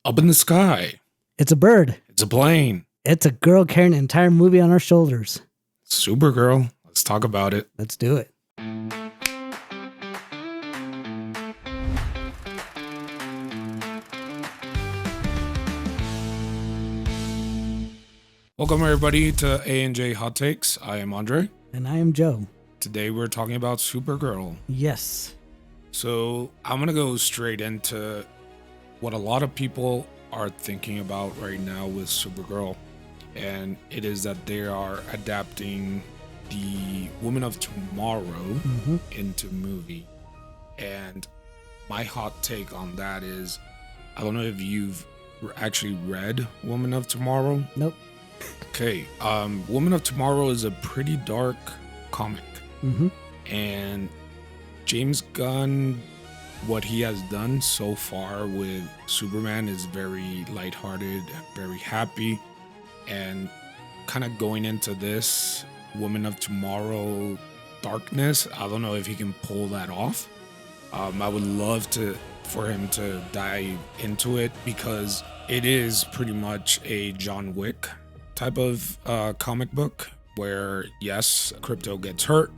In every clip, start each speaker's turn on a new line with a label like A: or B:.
A: Up in the sky.
B: It's a bird.
A: It's a plane.
B: It's a girl carrying an entire movie on her shoulders.
A: Supergirl. Let's talk about it.
B: Let's do it.
A: Welcome everybody to A&J Hot Takes. I am Andre.
B: And I am Joe.
A: Today we're talking about Supergirl.
B: Yes.
A: So I'm going to go straight into what a lot of people are thinking about right now with Supergirl. And it is that they are adapting the Woman of Tomorrow into movie. And my hot take on that is, I don't know if you've actually read Woman of Tomorrow.
B: Nope.
A: Okay. Woman of Tomorrow is a pretty dark comic. And James Gunn, what he has done so far with Superman is very lighthearted, very happy, and kind of going into this Woman of Tomorrow darkness. I don't know if he can pull that off. I would love for him to dive into it because it is pretty much a John Wick type of comic book where, yes, Krypto gets hurt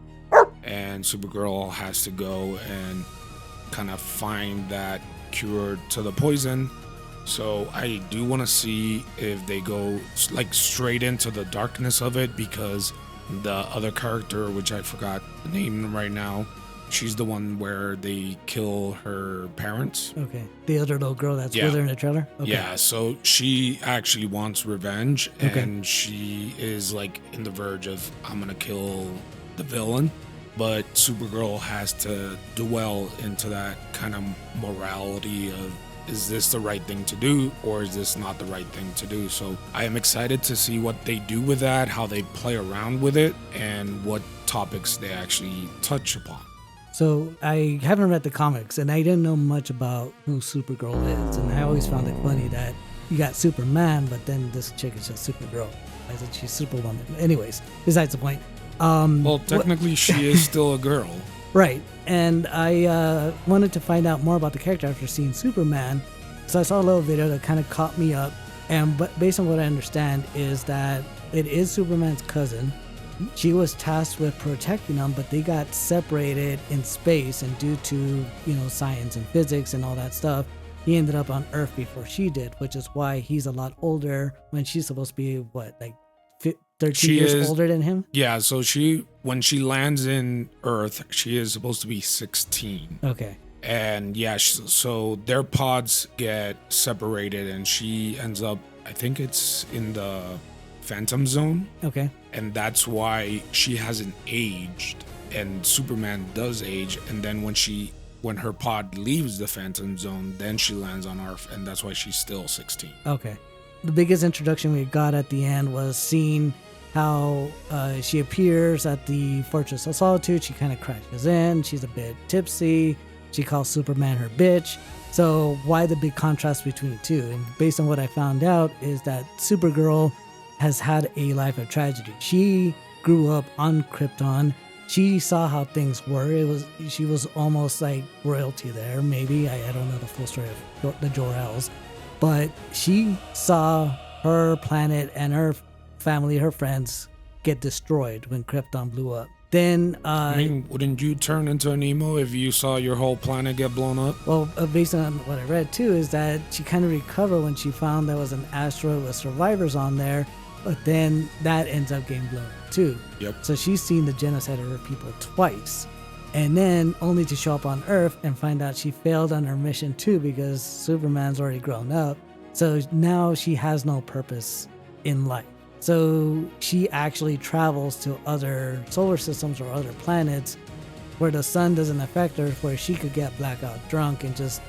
A: and Supergirl has to go and kind of find that cure to the poison. So I do want to see if they go like straight into the darkness of it, because the other character, which I forgot the name right now, she's the one where they kill her parents.
B: Okay. The other little girl that's with her in the trailer? Okay.
A: Yeah, so she actually wants revenge, and she is like in the verge of, I'm going to kill the villain. But Supergirl has to dwell into that kind of morality of, is this the right thing to do or is this not the right thing to do? So I am excited to see what they do with that, how they play around with it, and what topics they actually touch upon.
B: So I haven't read the comics and I didn't know much about who Supergirl is. And I always found it funny that you got Superman, but then this chick is just Supergirl. I said she's Superwoman. Anyways, besides the point.
A: Well, technically she is still a girl.
B: Right. And I wanted to find out more about the character after seeing Superman. So I saw a little video that kind of caught me up. But based on what I understand is that it is Superman's cousin. She was tasked with protecting him, but they got separated in space, and due to, science and physics and all that stuff, he ended up on Earth before she did, which is why he's a lot older when she's supposed to be, 13 years older than him?
A: Yeah, so when she lands in Earth, she is supposed to be 16.
B: Okay.
A: And yeah, so their pods get separated and she ends up, I think it's in the Phantom Zone.
B: Okay.
A: And that's why she hasn't aged and Superman does age. And then when her pod leaves the Phantom Zone, then she lands on Earth, and that's why she's still 16.
B: Okay. The biggest introduction we got at the end was seeing how she appears at the Fortress of Solitude. She kind of crashes in. She's a bit tipsy. She calls Superman her bitch. So why the big contrast between the two? And based on what I found out is that Supergirl has had a life of tragedy. She grew up on Krypton. She saw how things were. She was almost like royalty there, maybe. I don't know the full story of the Jor-Els. But she saw her planet and her family, her friends, get destroyed when Krypton blew up. Then,
A: wouldn't you turn into an emo if you saw your whole planet get blown up?
B: Well, based on what I read too, is that she kind of recovered when she found there was an asteroid with survivors on there, but then that ends up getting blown up too.
A: Yep.
B: So she's seen the genocide of her people twice. And then only to show up on Earth and find out she failed on her mission too, because Superman's already grown up. So now she has no purpose in life. So she actually travels to other solar systems or other planets where the sun doesn't affect her, where she could get blackout drunk and just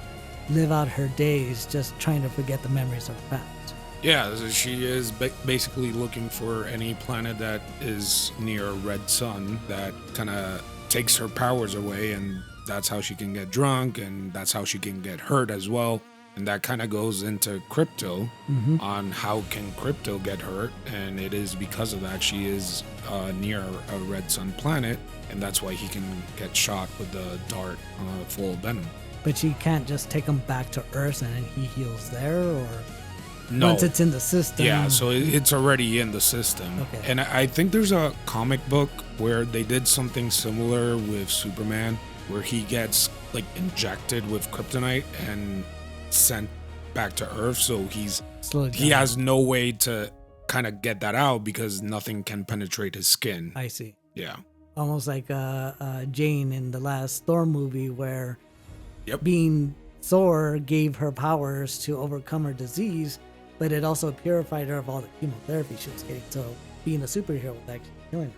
B: live out her days just trying to forget the memories of the past.
A: Yeah, she is basically looking for any planet that is near a red sun that kind of takes her powers away, and that's how she can get drunk, and that's how she can get hurt as well. And that kind of goes into Krypto on how can Krypto get hurt, and it is because of that she is near a red sun planet, and that's why he can get shot with the dart full of venom.
B: but she can't just take him back to Earth and then he heals there, or
A: No.
B: once it's in the system.
A: Yeah, so it's already in the system.
B: Okay.
A: And I think there's a comic book where they did something similar with Superman, where he gets like injected with kryptonite and sent back to Earth. So he has no way to kind of get that out because nothing can penetrate his skin.
B: I see.
A: Yeah.
B: Almost like Jane in the last Thor movie, where
A: Yep.
B: being Thor gave her powers to overcome her disease, but it also purified her of all the chemotherapy she was getting. So being a superhero was actually killing her.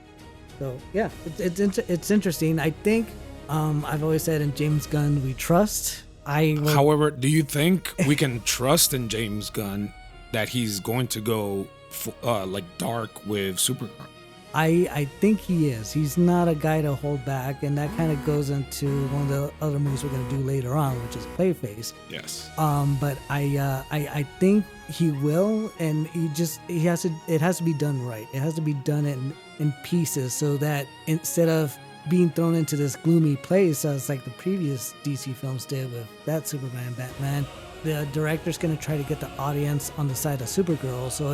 B: So yeah, it's interesting. I think I've always said in James Gunn we trust.
A: However, do you think we can trust in James Gunn that he's going to go like dark with Supergirl?
B: I think he is. He's not a guy to hold back, and that kind of goes into one of the other movies we're going to do later on, which is Clayface.
A: Yes.
B: But I think he will, and it has to be done right. It has to be done in pieces, so that instead of being thrown into this gloomy place as like the previous DC films did with that Superman, Batman, the director's going to try to get the audience on the side of Supergirl. So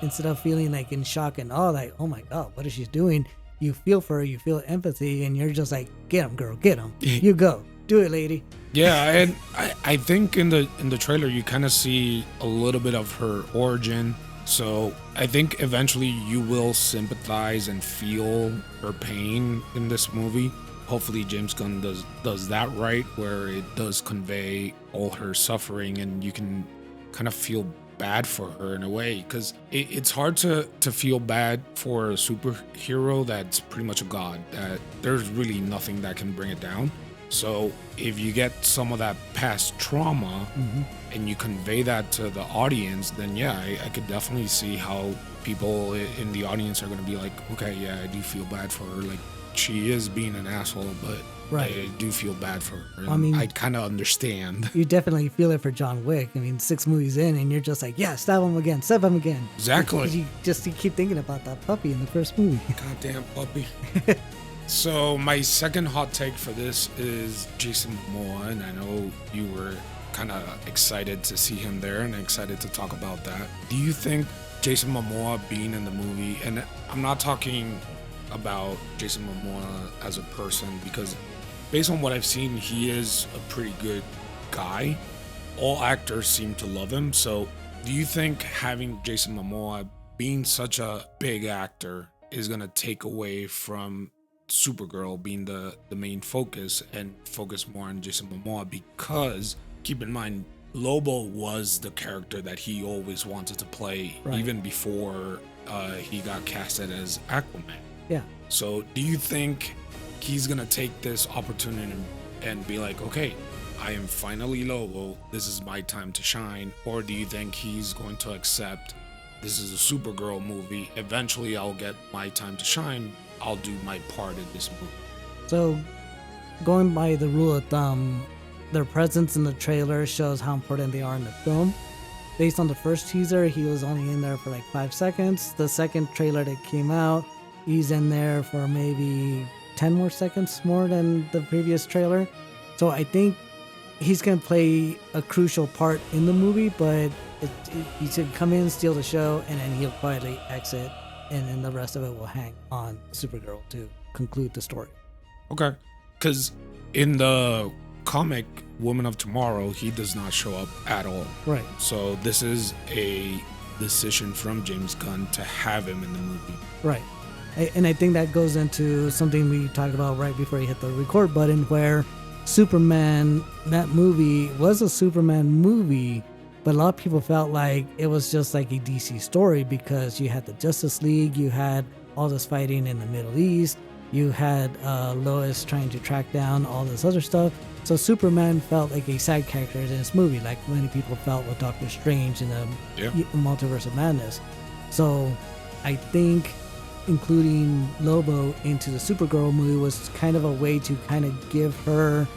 B: instead of feeling like in shock and awe, like, oh my God, what is she doing? You feel for her, you feel empathy, and you're just like, get him, girl, get him. You go. Do it, lady.
A: Yeah, and I think in the trailer you kind of see a little bit of her origin. So I think eventually you will sympathize and feel her pain in this movie. Hopefully James Gunn does that right, where it does convey all her suffering and you can kind of feel bad for her in a way, because it's hard to feel bad for a superhero that's pretty much a god, that there's really nothing that can bring it down. So if you get some of that past trauma and you convey that to the audience, then yeah, I could definitely see how people in the audience are going to be like, okay, yeah, I do feel bad for her. Like, she is being an asshole, but
B: right.
A: I do feel bad for her.
B: I mean,
A: I kind of understand.
B: You definitely feel it for John Wick. I mean, 6 movies in, and you're just like, yeah, stab him again.
A: Exactly.
B: You keep thinking about that puppy in the first movie.
A: Goddamn puppy. So my second hot take for this is Jason Momoa, and I know you were kind of excited to see him there and excited to talk about that. Do you think Jason Momoa being in the movie, and I'm not talking about Jason Momoa as a person, because based on what I've seen, he is a pretty good guy. All actors seem to love him. So do you think having Jason Momoa being such a big actor is going to take away from Supergirl being the main focus and focus more on Jason Momoa? Because keep in mind, Lobo was the character that he always wanted to play, right, even before he got casted as Aquaman.
B: Yeah.
A: So do you think he's gonna take this opportunity and be like, okay, I am finally Lobo, this is my time to shine? Or do you think he's going to accept, this is a Supergirl movie, eventually I'll get my time to shine, I'll do my part in this movie?
B: So going by the rule of thumb, their presence in the trailer shows how important they are in the film. Based on the first teaser, he was only in there for like 5 seconds. The second trailer that came out, he's in there for maybe 10 more seconds more than the previous trailer. So I think he's going to play a crucial part in the movie, but he should come in, steal the show, and then he'll quietly exit, and then the rest of it will hang on Supergirl to conclude the story.
A: Okay. Because in the comic Woman of Tomorrow, he does not show up at all.
B: Right.
A: So this is a decision from James Gunn to have him in the movie.
B: Right. And I think that goes into something we talked about right before you hit the record button, where Superman, that movie was a Superman movie, but a lot of people felt like it was just like a DC story, because you had the Justice League, you had all this fighting in the Middle East, you had Lois trying to track down all this other stuff. So Superman felt like a side character in this movie, like many people felt with Doctor Strange in the Multiverse of Madness. So I think including Lobo into the Supergirl movie was kind of a way to kind of give her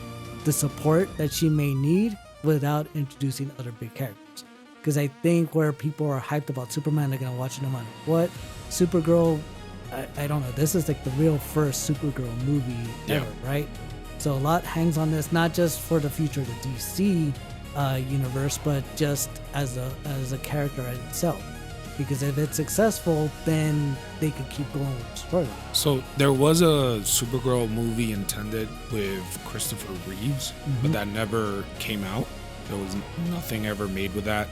B: the support that she may need without introducing other big characters. Because I think where people are hyped about Superman, they're going to watch it no matter what. Supergirl, I don't know. This is like the real first Supergirl movie ever, right? So a lot hangs on this, not just for the future of the DC universe, but just as a character in itself. Because if it's successful, then they could keep going with the story.
A: So there was a Supergirl movie intended with Christopher Reeves, but that never came out. There was nothing ever made with that.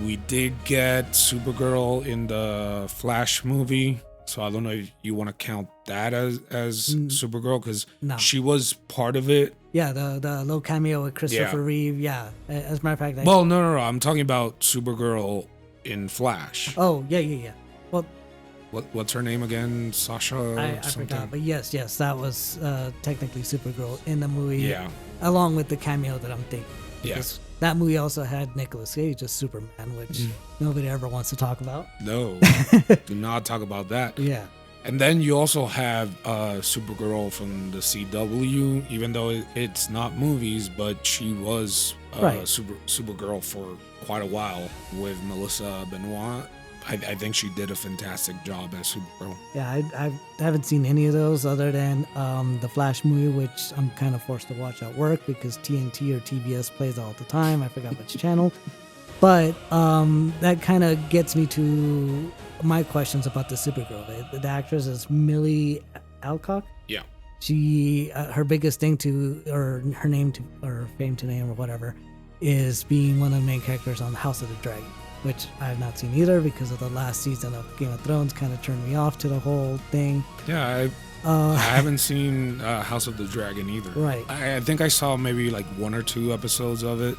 A: We did get Supergirl in the Flash movie, so I don't know if you want to count that as Supergirl, because she was part of it.
B: Yeah, the little cameo with Christopher Reeve. Yeah, as a matter of fact.
A: Well, no. I'm talking about Supergirl in Flash.
B: Oh, yeah. Well,
A: what's her name again? Sasha?
B: I forgot, but yes, that was technically Supergirl in the movie.
A: Yeah.
B: Along with the cameo that I'm thinking.
A: Yes.
B: That movie also had Nicolas Cage as Superman, which nobody ever wants to talk about.
A: No, do not talk about that.
B: Yeah.
A: And then you also have Supergirl from the CW, even though it's not movies, but she was Supergirl for quite a while with Melissa Benoist. I think she did a fantastic job as Supergirl.
B: Yeah, I haven't seen any of those other than the Flash movie, which I'm kind of forced to watch at work because TNT or TBS plays all the time. I forgot which channel. But that kind of gets me to my questions about the Supergirl. The actress is Milly Alcock.
A: Yeah.
B: She, her biggest thing or her name to, or fame to name or whatever, is being one of the main characters on House of the Dragon, which I have not seen either because of the last season of Game of Thrones kind of turned me off to the whole thing.
A: Yeah, I haven't seen House of the Dragon either.
B: Right.
A: I think I saw maybe like 1 or 2 episodes of it,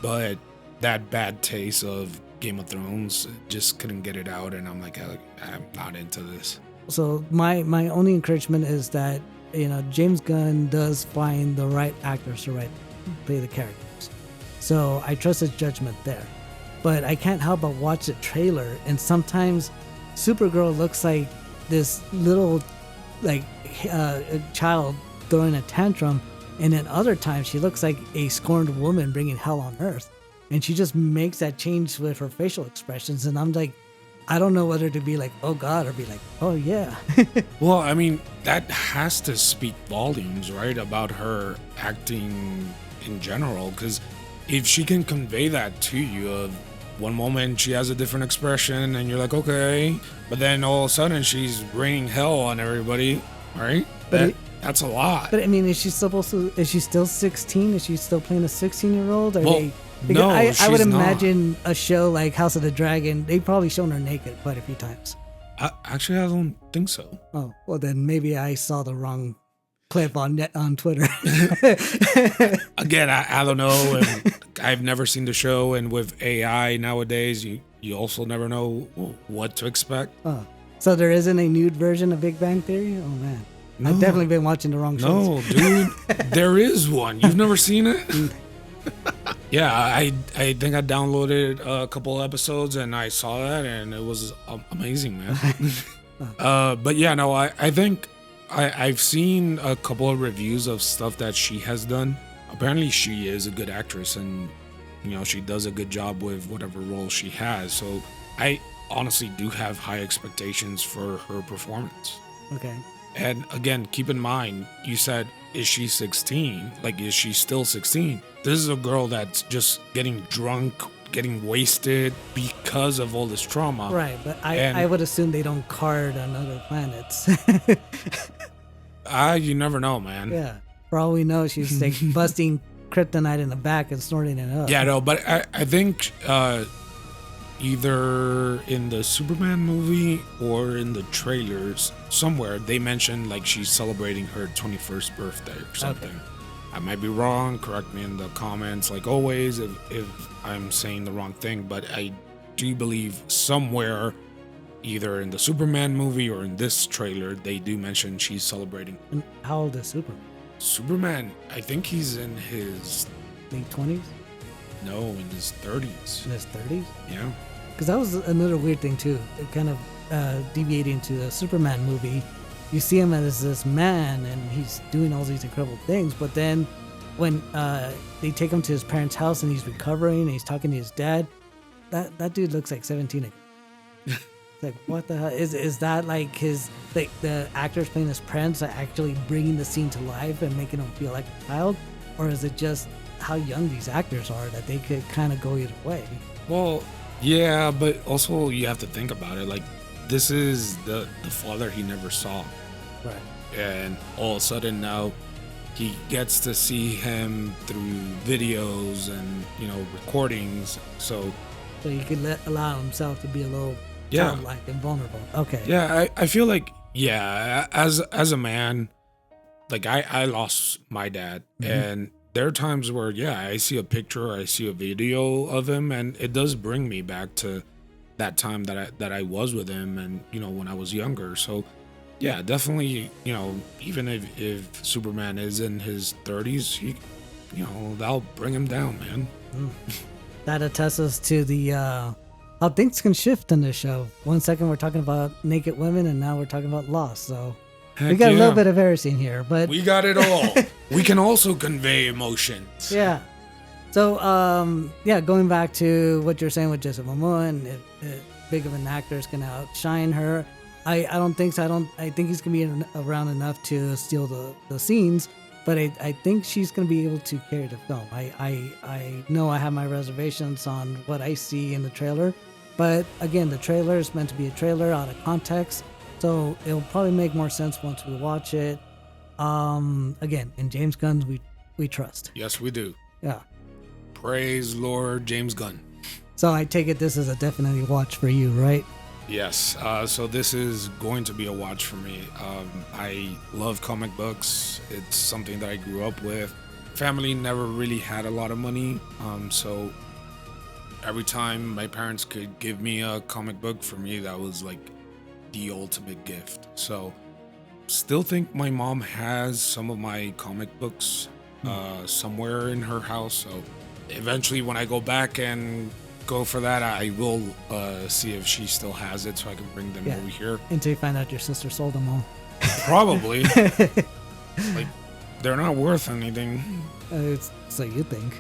A: but that bad taste of Game of Thrones just couldn't get it out, and I'm like, I'm not into this.
B: So my only encouragement is that, James Gunn does find the right actors to play the characters. So I trust his judgment there. But I can't help but watch the trailer, and sometimes Supergirl looks like this little a child throwing a tantrum, and then other times she looks like a scorned woman bringing hell on earth. And she just makes that change with her facial expressions, and I'm like, I don't know whether to be like, oh God, or be like, oh yeah.
A: Well, I mean, that has to speak volumes, right, about her acting in general, because if she can convey that to you, of one moment she has a different expression and you're like, okay, but then all of a sudden she's raining hell on everybody, right? That's a lot.
B: But I mean, is she still 16? Is she still playing a 16-year-old?
A: No,
B: I would imagine
A: not.
B: A show like House of the Dragon, they've probably shown her naked quite a few times.
A: Actually, I don't think so.
B: Oh, well then maybe I saw the wrong clip on Twitter.
A: Again, I don't know, and I've never seen the show, and with AI nowadays, you also never know what to expect.
B: Oh, so there isn't a nude version of Big Bang Theory? Oh man, no. I've definitely been watching the wrong shows.
A: No, dude, there is one. You've never seen it? Yeah, I think I downloaded a couple episodes and I saw that, and it was amazing, man. But yeah, no, I think I've seen a couple of reviews of stuff that she has done. Apparently she is a good actress, and she does a good job with whatever role she has. So I honestly do have high expectations for her performance.
B: Okay.
A: And again, keep in mind, you said, is she 16? Like, is she still 16? This is a girl that's just getting drunk, getting wasted because of all this trauma.
B: Right, but I would assume they don't card on other planets.
A: You never know, man.
B: Yeah. For all we know, she's like busting kryptonite in the back and snorting it up.
A: Yeah, no, but I think either in the Superman movie or in the trailers, somewhere they mentioned like she's celebrating her 21st birthday or something. Okay. I might be wrong. Correct me in the comments, like always, if I'm saying the wrong thing. But I do believe somewhere, either in the Superman movie or in this trailer, they do mention she's celebrating.
B: And how old is Superman?
A: Superman, I think he's in his
B: late 20s?
A: No, in his 30s.
B: In his 30s?
A: Yeah.
B: Because that was another weird thing too. It kind of deviating to the Superman movie. You see him as this man, and he's doing all these incredible things. But then, when they take him to his parents' house and he's recovering and he's talking to his dad, that dude looks like 17 again. It's like, what the hell? Is that like the actors playing his parents are actually bringing the scene to life and making him feel like a child? Or is it just how young these actors are that they could kind of go either way?
A: Well, yeah, but also you have to think about it. Like, this is the father he never saw.
B: Right.
A: And all of a sudden now he gets to see him through videos and, recordings. So
B: he could allow himself to be a little childlike and vulnerable. Okay.
A: Yeah, I feel like, as a man, like I lost my dad, and there are times where, I see a picture, I see a video of him, and it does bring me back to that time that I was with him, and when I was younger. So yeah, definitely, even if Superman is in his 30s, he, that'll bring him down, man.
B: That attests us to the how things can shift in this show. 1 second we're talking about naked women, and now we're talking about loss. So we got a little bit of everything here, but
A: we got it all. We can also convey emotions.
B: Yeah. So going back to what you're saying with Jessica Momoa, and if big of an actor is gonna outshine her, I don't think so. I think he's gonna be around enough to steal the scenes, but I think she's gonna be able to carry the film. I know I have my reservations on what I see in the trailer, but again, the trailer is meant to be a trailer out of context, so it'll probably make more sense once we watch it. Again, in James Gunn, we trust.
A: Yes, we do.
B: Yeah.
A: Praise Lord James Gunn.
B: So I take it this is a definitely watch for you, right?
A: Yes. So this is going to be a watch for me. I love comic books. It's something that I grew up with. Family never really had a lot of money. So every time my parents could give me a comic book, for me, that was like the ultimate gift. So still think my mom has some of my comic books somewhere in her house. So eventually when I go back and go for that, I will see if she still has it so I can bring them over here.
B: Until you find out your sister sold them all.
A: Probably. Like, they're not worth anything.
B: So you think.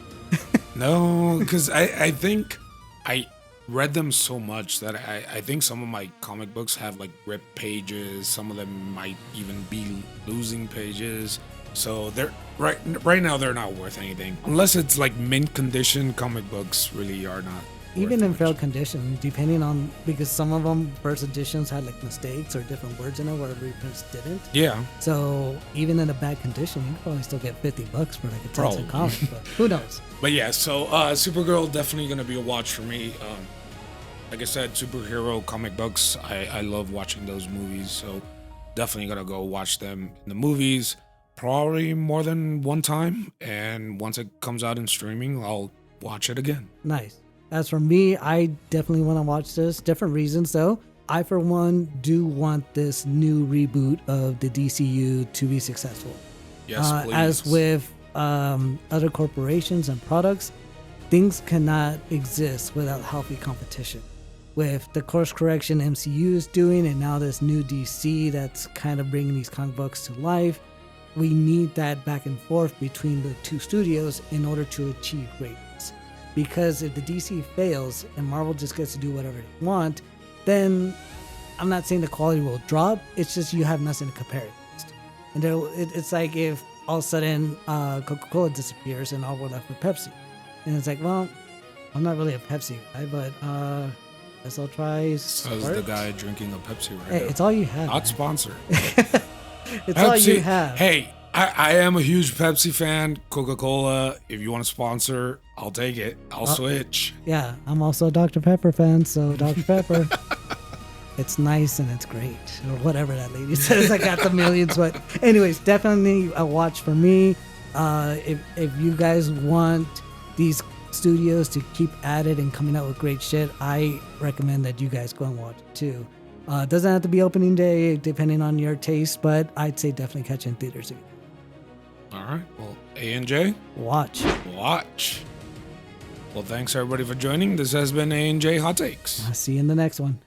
A: No, because I think I read them so much that I think some of my comic books have like ripped pages. Some of them might even be losing pages. So they're right now they're not worth anything unless it's like mint condition. Comic books really are not.
B: Even in failed condition, depending on, because some of them first editions had like mistakes or different words in it where reprints didn't.
A: Yeah.
B: So even in a bad condition, you can probably still get $50 for like a 10-cent comic, but who knows?
A: But yeah, so Supergirl definitely gonna be a watch for me. Like I said, superhero comic books, I love watching those movies, so definitely gonna go watch them in the movies, probably more than one time, and once it comes out in streaming, I'll watch it again.
B: Nice. As for me, I definitely want to watch this. Different reasons, though. I, for one, do want this new reboot of the DCU to be successful.
A: Yes, please.
B: As with other corporations and products, things cannot exist without healthy competition. With the course correction MCU is doing, and now this new DC that's kind of bringing these comic books to life, we need that back and forth between the two studios in order to achieve greatness. Because if the DC fails and Marvel just gets to do whatever they want, then I'm not saying the quality will drop. It's just you have nothing to compare it against. And it's like if all of a sudden Coca-Cola disappears and all we're left with Pepsi. And it's like, well, I'm not really a Pepsi guy, but guess I'll try.
A: Says the guy drinking a Pepsi right now.
B: Hey, it's all you have.
A: Not sponsored.
B: It's Pepsi, all you have.
A: Hey, I am a huge Pepsi fan. Coca-Cola, if you want to sponsor, I'll take it. I'll switch.
B: Yeah, I'm also a Dr. Pepper fan, so Dr. Pepper. It's nice and it's great. Or whatever that lady says. I got the millions. But anyways, definitely a watch for me. If you guys want these studios to keep at it and coming out with great shit, I recommend that you guys go and watch it too. It doesn't have to be opening day, depending on your taste, but I'd say definitely catch it in theaters.
A: All right. Well, A&J.
B: Watch.
A: Well, thanks everybody for joining. This has been A&J Hot Takes.
B: I'll see you in the next one.